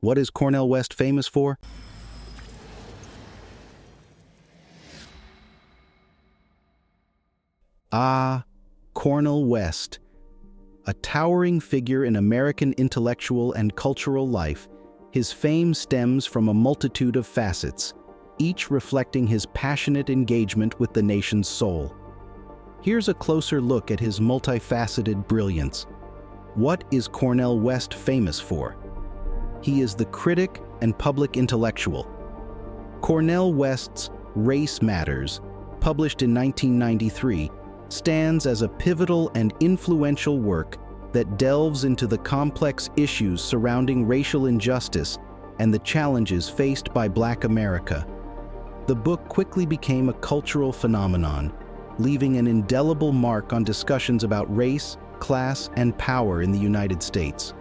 What is Cornel West famous for? Ah, Cornel West, a towering figure in American intellectual and cultural life. His fame stems from a multitude of facets, each reflecting his passionate engagement with the nation's soul. Here's a closer look at his multifaceted brilliance. What is Cornel West famous for? He is the critic and public intellectual. Cornel West's Race Matters, published in 1993, stands as a pivotal and influential work that delves into the complex issues surrounding racial injustice and the challenges faced by Black America. The book quickly became a cultural phenomenon, leaving an indelible mark on discussions about race, class, and power in the United States.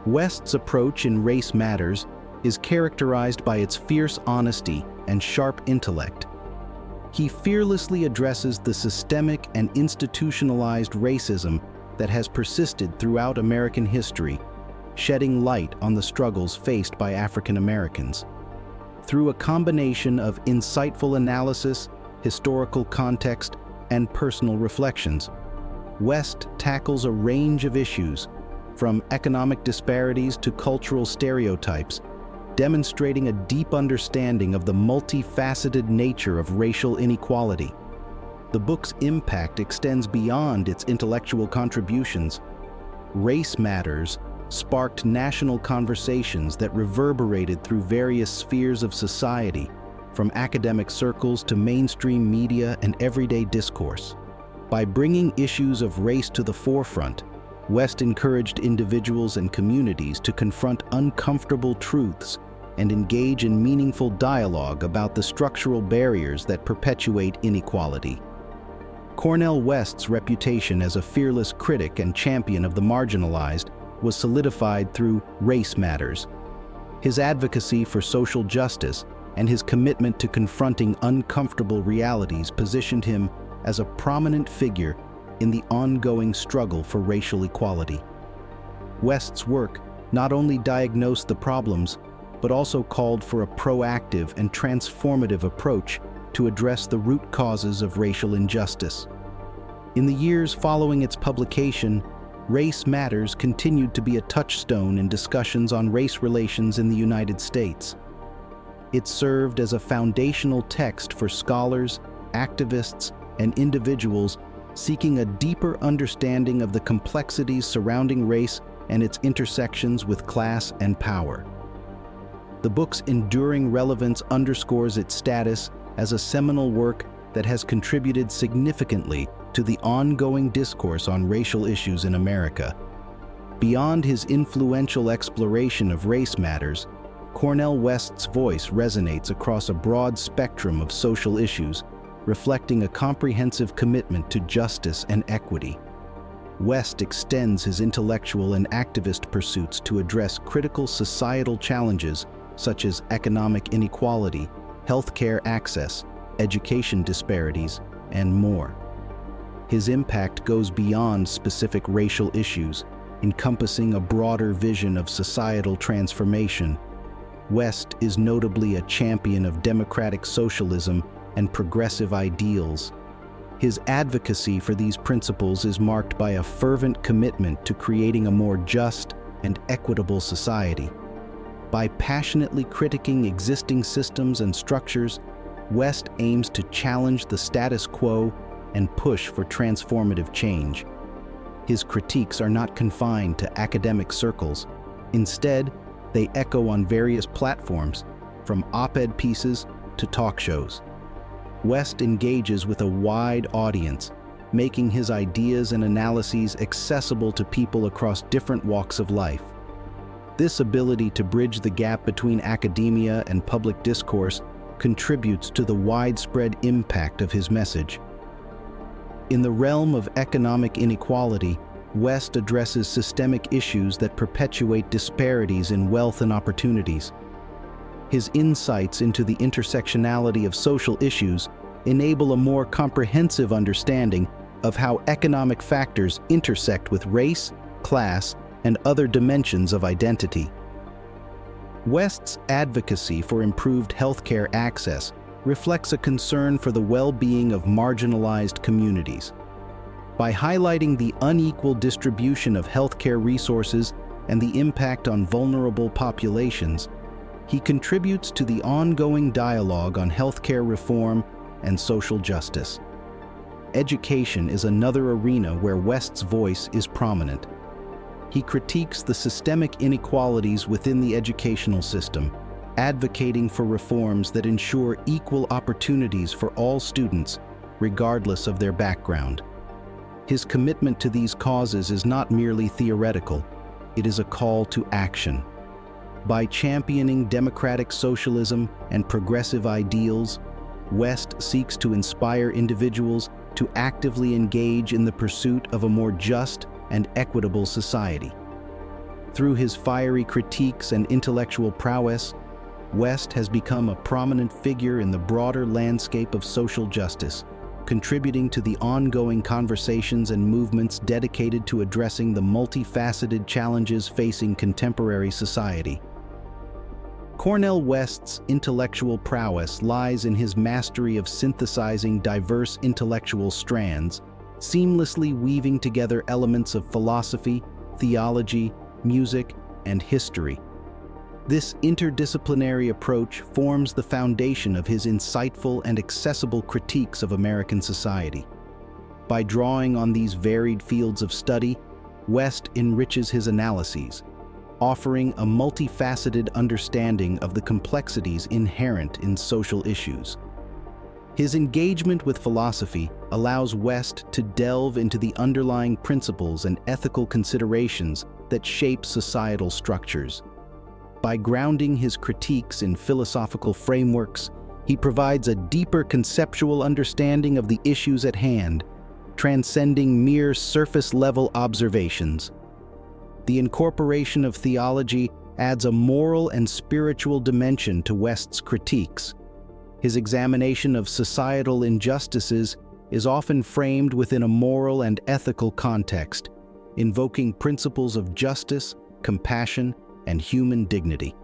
West's approach in Race Matters is characterized by its fierce honesty and sharp intellect. He fearlessly addresses the systemic and institutionalized racism that has persisted throughout American history, shedding light on the struggles faced by African Americans. Through a combination of insightful analysis, historical context, and personal reflections, West tackles a range of issues, from economic disparities to cultural stereotypes, demonstrating a deep understanding of the multifaceted nature of racial inequality. The book's impact extends beyond its intellectual contributions. Race Matters sparked national conversations that reverberated through various spheres of society, from academic circles to mainstream media and everyday discourse. By bringing issues of race to the forefront, West encouraged individuals and communities to confront uncomfortable truths and engage in meaningful dialogue about the structural barriers that perpetuate inequality. Cornel West's reputation as a fearless critic and champion of the marginalized was solidified through Race Matters. His advocacy for social justice and his commitment to confronting uncomfortable realities positioned him as a prominent figure in the ongoing struggle for racial equality. West's work not only diagnosed the problems, but also called for a proactive and transformative approach to address the root causes of racial injustice. In the years following its publication, Race Matters continued to be a touchstone in discussions on race relations in the United States. It served as a foundational text for scholars, activists, and individuals seeking a deeper understanding of the complexities surrounding race and its intersections with class and power. The book's enduring relevance underscores its status as a seminal work that has contributed significantly to the ongoing discourse on racial issues in America. Beyond his influential exploration of race matters, Cornel West's voice resonates across a broad spectrum of social issues, reflecting a comprehensive commitment to justice and equity. West extends his intellectual and activist pursuits to address critical societal challenges such as economic inequality, healthcare access, education disparities, and more. His impact goes beyond specific racial issues, encompassing a broader vision of societal transformation. West is notably a champion of democratic socialism and progressive ideals. His advocacy for these principles is marked by a fervent commitment to creating a more just and equitable society. By passionately critiquing existing systems and structures, West aims to challenge the status quo and push for transformative change. His critiques are not confined to academic circles. Instead, they echo on various platforms, from op-ed pieces to talk shows. West engages with a wide audience, making his ideas and analyses accessible to people across different walks of life. This ability to bridge the gap between academia and public discourse contributes to the widespread impact of his message. In the realm of economic inequality, West addresses systemic issues that perpetuate disparities in wealth and opportunities. His insights into the intersectionality of social issues enable a more comprehensive understanding of how economic factors intersect with race, class, and other dimensions of identity. West's advocacy for improved healthcare access reflects a concern for the well-being of marginalized communities. By highlighting the unequal distribution of healthcare resources and the impact on vulnerable populations, he contributes to the ongoing dialogue on healthcare reform and social justice. Education is another arena where West's voice is prominent. He critiques the systemic inequalities within the educational system, advocating for reforms that ensure equal opportunities for all students, regardless of their background. His commitment to these causes is not merely theoretical, it is a call to action. By championing democratic socialism and progressive ideals, West seeks to inspire individuals to actively engage in the pursuit of a more just and equitable society. Through his fiery critiques and intellectual prowess, West has become a prominent figure in the broader landscape of social justice, contributing to the ongoing conversations and movements dedicated to addressing the multifaceted challenges facing contemporary society. Cornel West's intellectual prowess lies in his mastery of synthesizing diverse intellectual strands, seamlessly weaving together elements of philosophy, theology, music, and history. This interdisciplinary approach forms the foundation of his insightful and accessible critiques of American society. By drawing on these varied fields of study, West enriches his analyses, offering a multifaceted understanding of the complexities inherent in social issues. His engagement with philosophy allows West to delve into the underlying principles and ethical considerations that shape societal structures. By grounding his critiques in philosophical frameworks, he provides a deeper conceptual understanding of the issues at hand, transcending mere surface-level observations. The incorporation of theology adds a moral and spiritual dimension to West's critiques. His examination of societal injustices is often framed within a moral and ethical context, invoking principles of justice, compassion, and human dignity.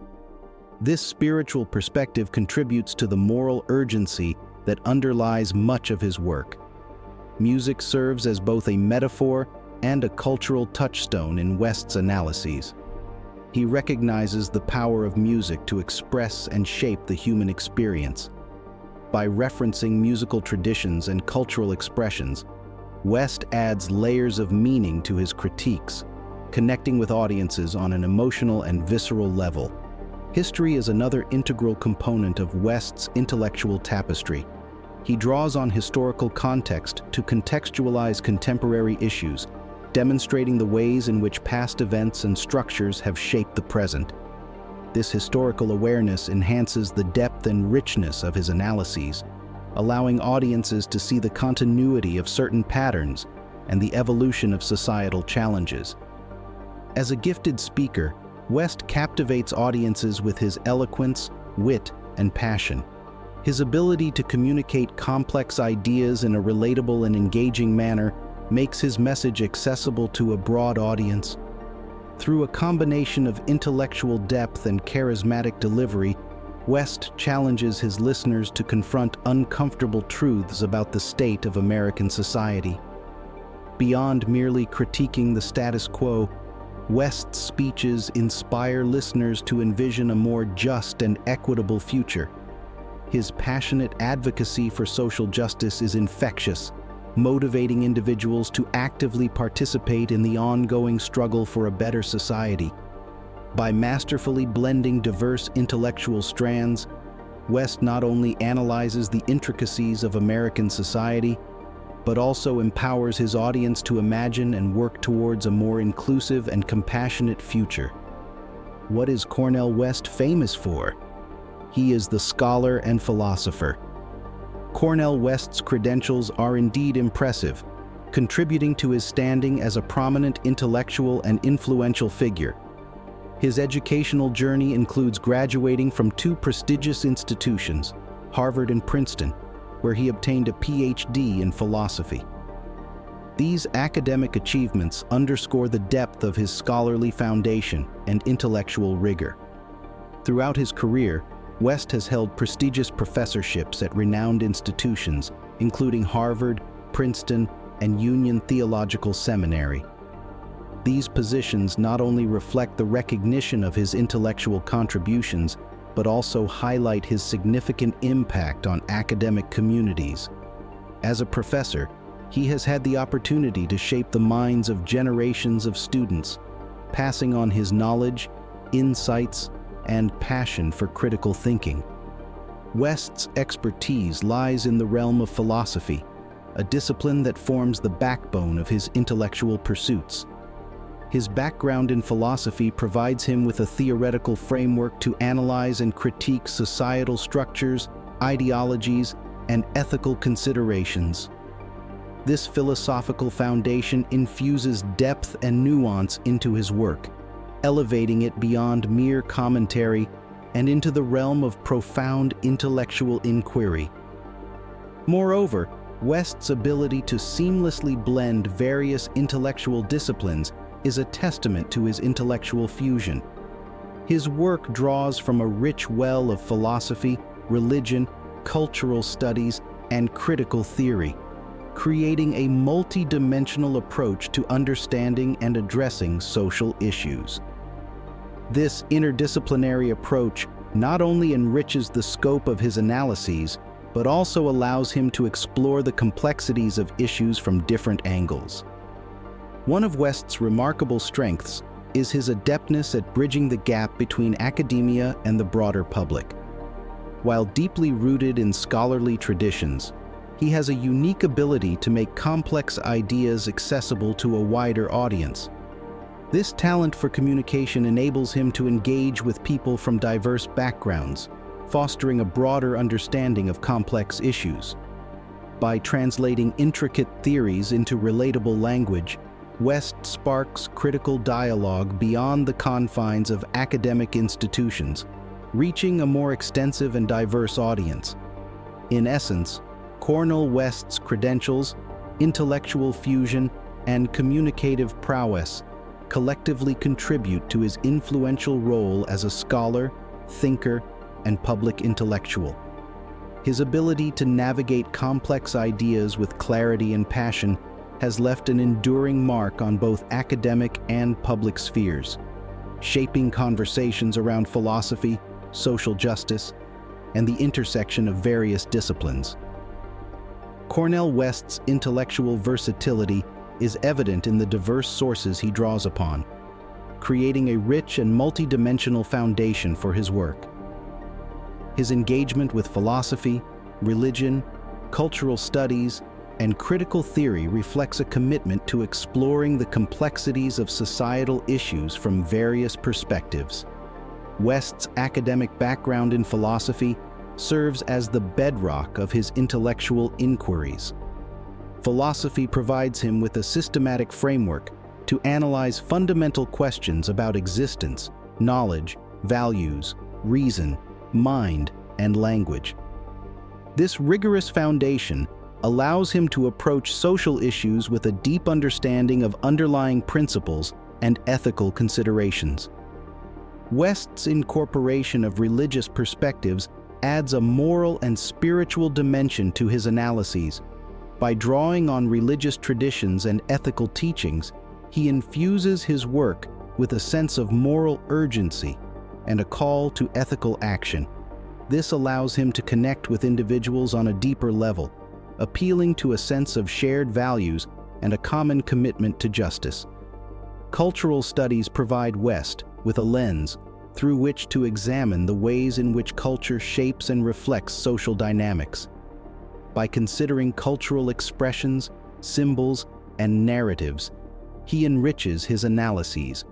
This spiritual perspective contributes to the moral urgency that underlies much of his work. Music serves as both a metaphor and a cultural touchstone in West's analyses. He recognizes the power of music to express and shape the human experience. By referencing musical traditions and cultural expressions, West adds layers of meaning to his critiques, connecting with audiences on an emotional and visceral level. History is another integral component of West's intellectual tapestry. He draws on historical context to contextualize contemporary issues, demonstrating the ways in which past events and structures have shaped the present. This historical awareness enhances the depth and richness of his analyses, allowing audiences to see the continuity of certain patterns and the evolution of societal challenges. As a gifted speaker, West captivates audiences with his eloquence, wit, and passion. His ability to communicate complex ideas in a relatable and engaging manner makes his message accessible to a broad audience. Through a combination of intellectual depth and charismatic delivery, West challenges his listeners to confront uncomfortable truths about the state of American society. Beyond merely critiquing the status quo, West's speeches inspire listeners to envision a more just and equitable future. His passionate advocacy for social justice is infectious, motivating individuals to actively participate in the ongoing struggle for a better society. By masterfully blending diverse intellectual strands, West not only analyzes the intricacies of American society, but also empowers his audience to imagine and work towards a more inclusive and compassionate future. What is Cornel West famous for? He is the scholar and philosopher. Cornel West's credentials are indeed impressive, contributing to his standing as a prominent intellectual and influential figure. His educational journey includes graduating from two prestigious institutions, Harvard and Princeton, where he obtained a PhD in philosophy. These academic achievements underscore the depth of his scholarly foundation and intellectual rigor. Throughout his career, West has held prestigious professorships at renowned institutions, including Harvard, Princeton, and Union Theological Seminary. These positions not only reflect the recognition of his intellectual contributions, but also highlight his significant impact on academic communities. As a professor, he has had the opportunity to shape the minds of generations of students, passing on his knowledge, insights, and passion for critical thinking. West's expertise lies in the realm of philosophy, a discipline that forms the backbone of his intellectual pursuits. His background in philosophy provides him with a theoretical framework to analyze and critique societal structures, ideologies, and ethical considerations. This philosophical foundation infuses depth and nuance into his work, elevating it beyond mere commentary and into the realm of profound intellectual inquiry. Moreover, West's ability to seamlessly blend various intellectual disciplines is a testament to his intellectual fusion. His work draws from a rich well of philosophy, religion, cultural studies, and critical theory, creating a multi-dimensional approach to understanding and addressing social issues. This interdisciplinary approach not only enriches the scope of his analyses, but also allows him to explore the complexities of issues from different angles. One of West's remarkable strengths is his adeptness at bridging the gap between academia and the broader public. While deeply rooted in scholarly traditions, he has a unique ability to make complex ideas accessible to a wider audience. This talent for communication enables him to engage with people from diverse backgrounds, fostering a broader understanding of complex issues. By translating intricate theories into relatable language, West sparks critical dialogue beyond the confines of academic institutions, reaching a more extensive and diverse audience. In essence, Cornel West's credentials, intellectual fusion, and communicative prowess collectively contribute to his influential role as a scholar, thinker, and public intellectual. His ability to navigate complex ideas with clarity and passion has left an enduring mark on both academic and public spheres, shaping conversations around philosophy, social justice, and the intersection of various disciplines. Cornel West's intellectual versatility is evident in the diverse sources he draws upon, creating a rich and multidimensional foundation for his work. His engagement with philosophy, religion, cultural studies, and critical theory reflects a commitment to exploring the complexities of societal issues from various perspectives. West's academic background in philosophy serves as the bedrock of his intellectual inquiries. Philosophy provides him with a systematic framework to analyze fundamental questions about existence, knowledge, values, reason, mind, and language. This rigorous foundation allows him to approach social issues with a deep understanding of underlying principles and ethical considerations. West's incorporation of religious perspectives adds a moral and spiritual dimension to his analyses. By drawing on religious traditions and ethical teachings, he infuses his work with a sense of moral urgency and a call to ethical action. This allows him to connect with individuals on a deeper level, appealing to a sense of shared values and a common commitment to justice. Cultural studies provide West with a lens through which to examine the ways in which culture shapes and reflects social dynamics. By considering cultural expressions, symbols, and narratives, he enriches his analyses,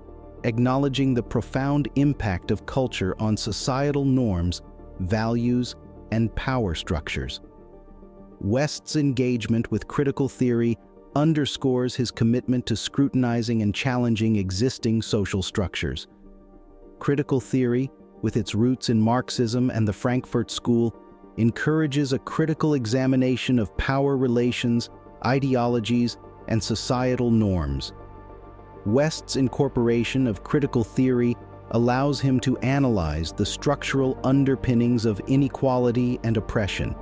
acknowledging the profound impact of culture on societal norms, values, and power structures. West's engagement with critical theory underscores his commitment to scrutinizing and challenging existing social structures. Critical theory, with its roots in Marxism and the Frankfurt School, encourages a critical examination of power relations, ideologies, and societal norms. West's incorporation of critical theory allows him to analyze the structural underpinnings of inequality and oppression.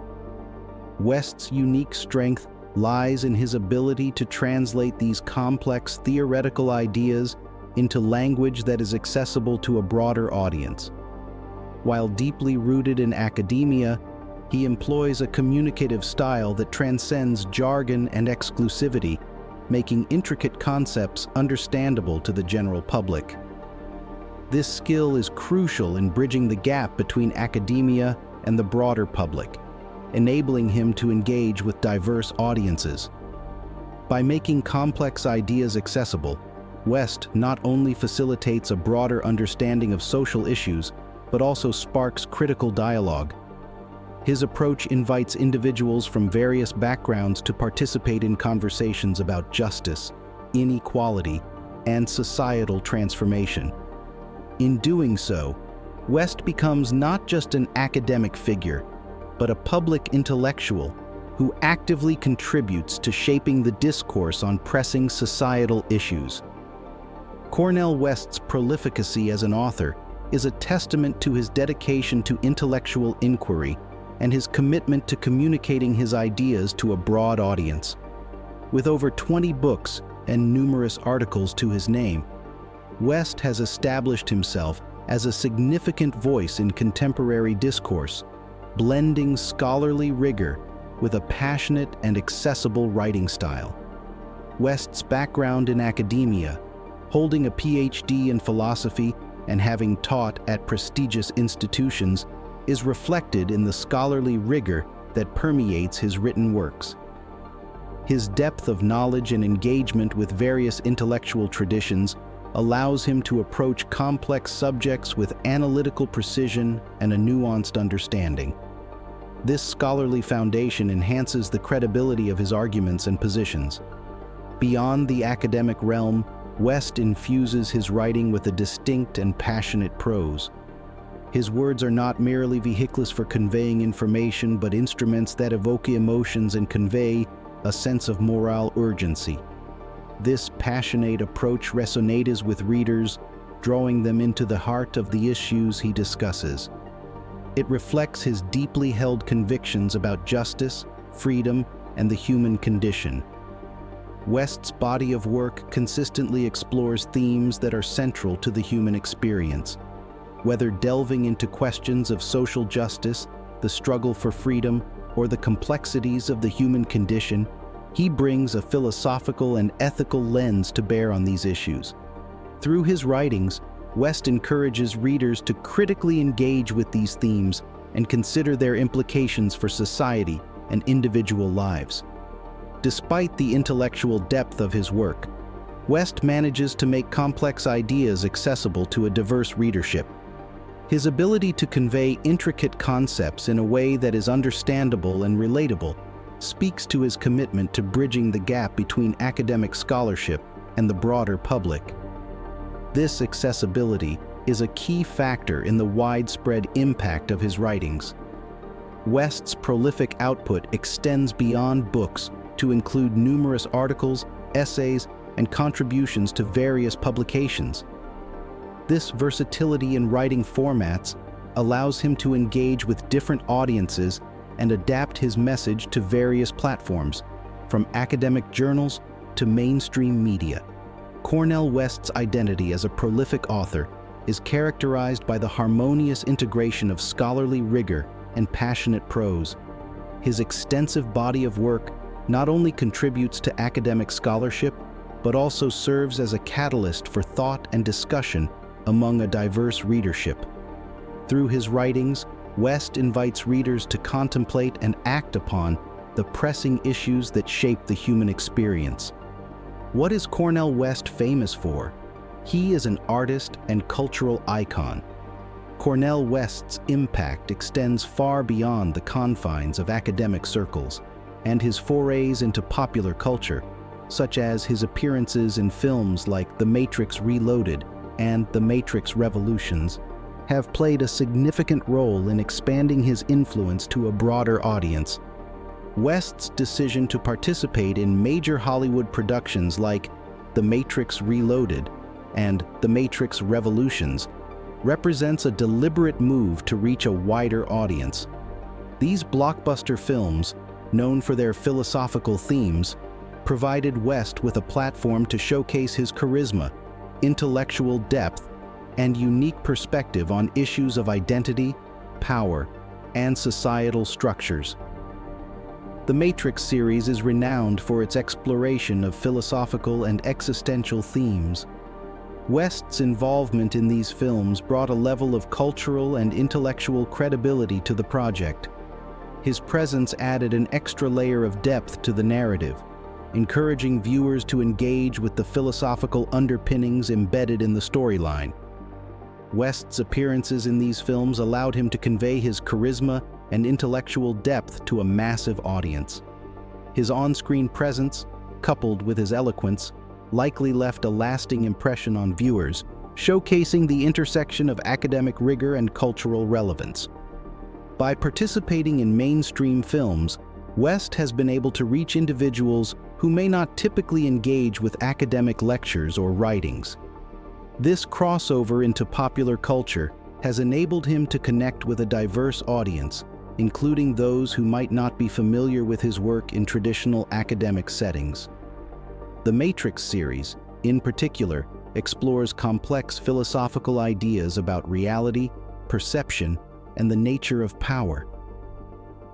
West's unique strength lies in his ability to translate these complex theoretical ideas into language that is accessible to a broader audience. While deeply rooted in academia, he employs a communicative style that transcends jargon and exclusivity, making intricate concepts understandable to the general public. This skill is crucial in bridging the gap between academia and the broader public, enabling him to engage with diverse audiences. By making complex ideas accessible, West not only facilitates a broader understanding of social issues, but also sparks critical dialogue. His approach invites individuals from various backgrounds to participate in conversations about justice, inequality, and societal transformation. In doing so, West becomes not just an academic figure, but a public intellectual who actively contributes to shaping the discourse on pressing societal issues. Cornel West's prolificacy as an author is a testament to his dedication to intellectual inquiry and his commitment to communicating his ideas to a broad audience. With over 20 books and numerous articles to his name, West has established himself as a significant voice in contemporary discourse, blending scholarly rigor with a passionate and accessible writing style. West's background in academia, holding a PhD in philosophy and having taught at prestigious institutions, is reflected in the scholarly rigor that permeates his written works. His depth of knowledge and engagement with various intellectual traditions allows him to approach complex subjects with analytical precision and a nuanced understanding. This scholarly foundation enhances the credibility of his arguments and positions. Beyond the academic realm, West infuses his writing with a distinct and passionate prose. His words are not merely vehicles for conveying information, but instruments that evoke emotions and convey a sense of moral urgency. This passionate approach resonates with readers, drawing them into the heart of the issues he discusses. It reflects his deeply held convictions about justice, freedom, and the human condition. West's body of work consistently explores themes that are central to the human experience. Whether delving into questions of social justice, the struggle for freedom, or the complexities of the human condition, he brings a philosophical and ethical lens to bear on these issues. Through his writings, West encourages readers to critically engage with these themes and consider their implications for society and individual lives. Despite the intellectual depth of his work, West manages to make complex ideas accessible to a diverse readership. His ability to convey intricate concepts in a way that is understandable and relatable speaks to his commitment to bridging the gap between academic scholarship and the broader public. This accessibility is a key factor in the widespread impact of his writings. West's prolific output extends beyond books to include numerous articles, essays, and contributions to various publications. This versatility in writing formats allows him to engage with different audiences and adapt his message to various platforms, from academic journals to mainstream media. Cornel West's identity as a prolific author is characterized by the harmonious integration of scholarly rigor and passionate prose. His extensive body of work not only contributes to academic scholarship, but also serves as a catalyst for thought and discussion among a diverse readership. Through his writings, West invites readers to contemplate and act upon the pressing issues that shape the human experience. What is Cornel West famous for? He is an artist and cultural icon. Cornel West's impact extends far beyond the confines of academic circles, and his forays into popular culture, such as his appearances in films like The Matrix Reloaded and The Matrix Revolutions, have played a significant role in expanding his influence to a broader audience. West's decision to participate in major Hollywood productions like The Matrix Reloaded and The Matrix Revolutions represents a deliberate move to reach a wider audience. These blockbuster films, known for their philosophical themes, provided West with a platform to showcase his charisma, intellectual depth, and unique perspective on issues of identity, power, and societal structures. The Matrix series is renowned for its exploration of philosophical and existential themes. West's involvement in these films brought a level of cultural and intellectual credibility to the project. His presence added an extra layer of depth to the narrative, encouraging viewers to engage with the philosophical underpinnings embedded in the storyline. West's appearances in these films allowed him to convey his charisma and intellectual depth to a massive audience. His on-screen presence, coupled with his eloquence, likely left a lasting impression on viewers, showcasing the intersection of academic rigor and cultural relevance. By participating in mainstream films, West has been able to reach individuals who may not typically engage with academic lectures or writings. This crossover into popular culture has enabled him to connect with a diverse audience, including those who might not be familiar with his work in traditional academic settings. The Matrix series, in particular, explores complex philosophical ideas about reality, perception, and the nature of power.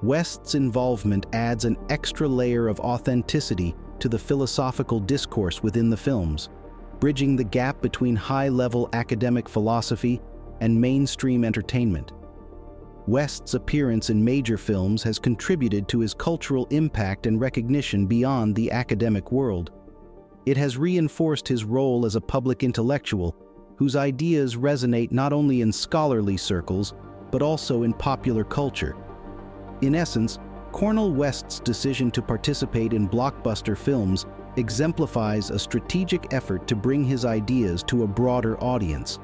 West's involvement adds an extra layer of authenticity to the philosophical discourse within the films, bridging the gap between high-level academic philosophy and mainstream entertainment. West's appearance in major films has contributed to his cultural impact and recognition beyond the academic world. It has reinforced his role as a public intellectual whose ideas resonate not only in scholarly circles, but also in popular culture. In essence, Cornel West's decision to participate in blockbuster films exemplifies a strategic effort to bring his ideas to a broader audience.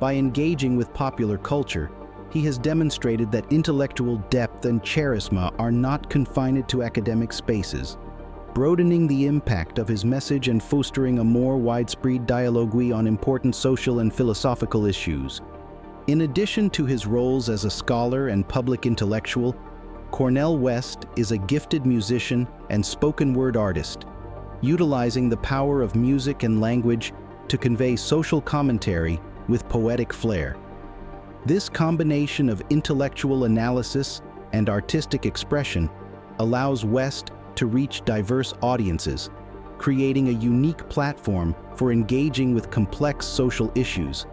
By engaging with popular culture, he has demonstrated that intellectual depth and charisma are not confined to academic spaces, broadening the impact of his message and fostering a more widespread dialogue on important social and philosophical issues. In addition to his roles as a scholar and public intellectual, Cornel West is a gifted musician and spoken-word artist, utilizing the power of music and language to convey social commentary with poetic flair. This combination of intellectual analysis and artistic expression allows West to reach diverse audiences, creating a unique platform for engaging with complex social issues.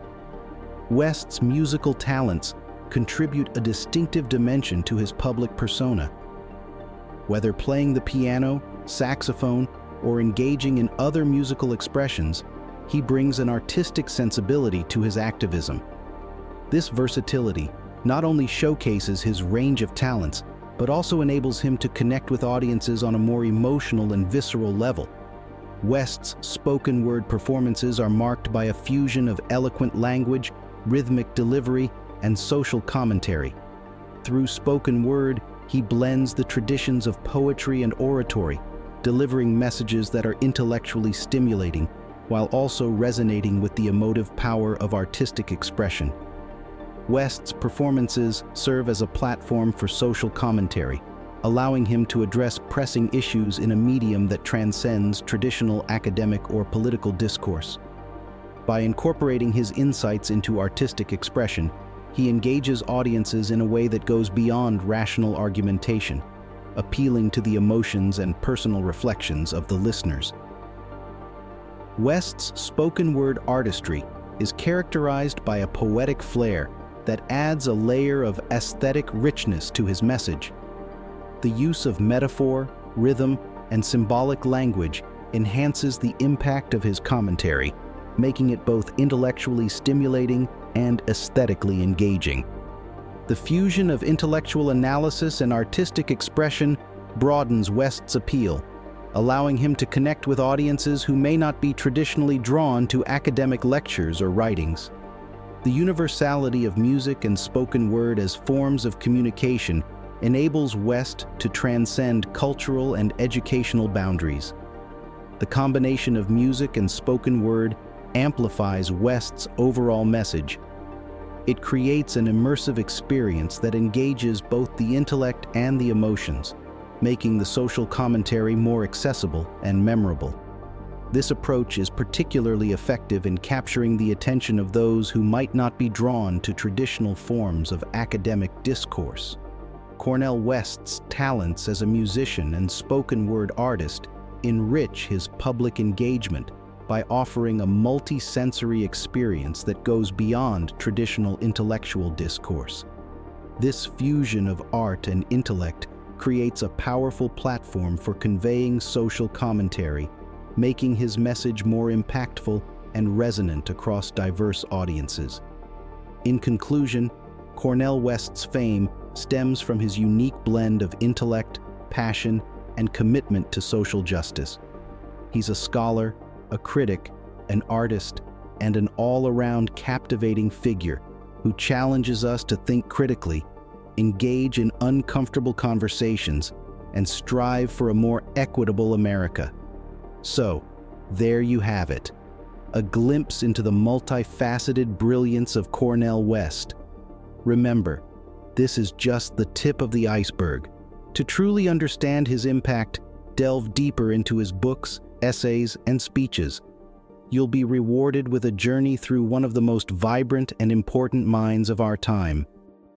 West's musical talents contribute a distinctive dimension to his public persona. Whether playing the piano, saxophone, or engaging in other musical expressions, he brings an artistic sensibility to his activism. This versatility not only showcases his range of talents, but also enables him to connect with audiences on a more emotional and visceral level. West's spoken-word performances are marked by a fusion of eloquent language, rhythmic delivery, and social commentary. Through spoken word, he blends the traditions of poetry and oratory, delivering messages that are intellectually stimulating, while also resonating with the emotive power of artistic expression. West's performances serve as a platform for social commentary, allowing him to address pressing issues in a medium that transcends traditional academic or political discourse. By incorporating his insights into artistic expression, he engages audiences in a way that goes beyond rational argumentation, appealing to the emotions and personal reflections of the listeners. West's spoken-word artistry is characterized by a poetic flair that adds a layer of aesthetic richness to his message. The use of metaphor, rhythm, and symbolic language enhances the impact of his commentary, making it both intellectually stimulating and aesthetically engaging. The fusion of intellectual analysis and artistic expression broadens West's appeal, allowing him to connect with audiences who may not be traditionally drawn to academic lectures or writings. The universality of music and spoken word as forms of communication enables West to transcend cultural and educational boundaries. The combination of music and spoken word amplifies West's overall message, It creates an immersive experience that engages both the intellect and the emotions, making the social commentary more accessible and memorable. This approach is particularly effective in capturing the attention of those who might not be drawn to traditional forms of academic discourse. Cornel West's talents as a musician and spoken-word artist enrich his public engagement by offering a multi-sensory experience that goes beyond traditional intellectual discourse. This fusion of art and intellect creates a powerful platform for conveying social commentary, making his message more impactful and resonant across diverse audiences. In conclusion, Cornel West's fame stems from his unique blend of intellect, passion, and commitment to social justice. He's a scholar, a critic, an artist, and an all-around captivating figure who challenges us to think critically, engage in uncomfortable conversations, and strive for a more equitable America. So, there you have it, a glimpse into the multifaceted brilliance of Cornel West. Remember, this is just the tip of the iceberg. To truly understand his impact, delve deeper into his books, essays, and speeches. You'll be rewarded with a journey through one of the most vibrant and important minds of our time.